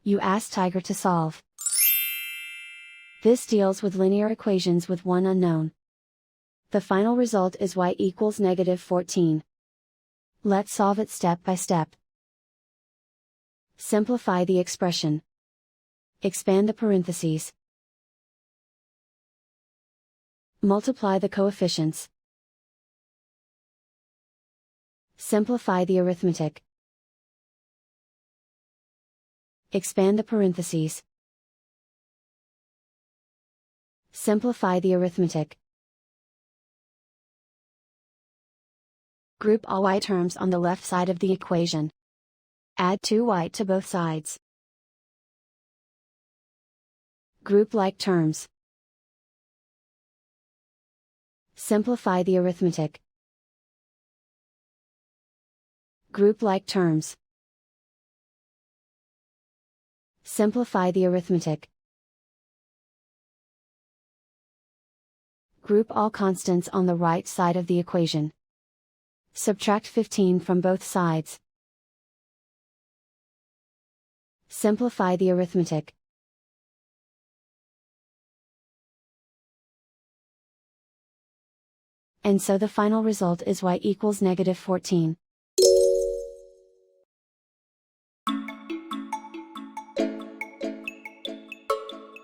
You ask Tiger to solve. This deals with linear equations with one unknown. The final result is y equals -14. Let's solve it step by step. Simplify the expression. Expand the parentheses. Multiply the coefficients. Simplify the arithmetic. Expand the parentheses. Simplify the arithmetic. Group all y terms on the left side of the equation. Add 2y to both sides. Group like terms. Simplify the arithmetic. Group like terms. Simplify the arithmetic. Group all constants on the right side of the equation. Subtract 15 from both sides. Simplify the arithmetic. And so the final result is y equals -14.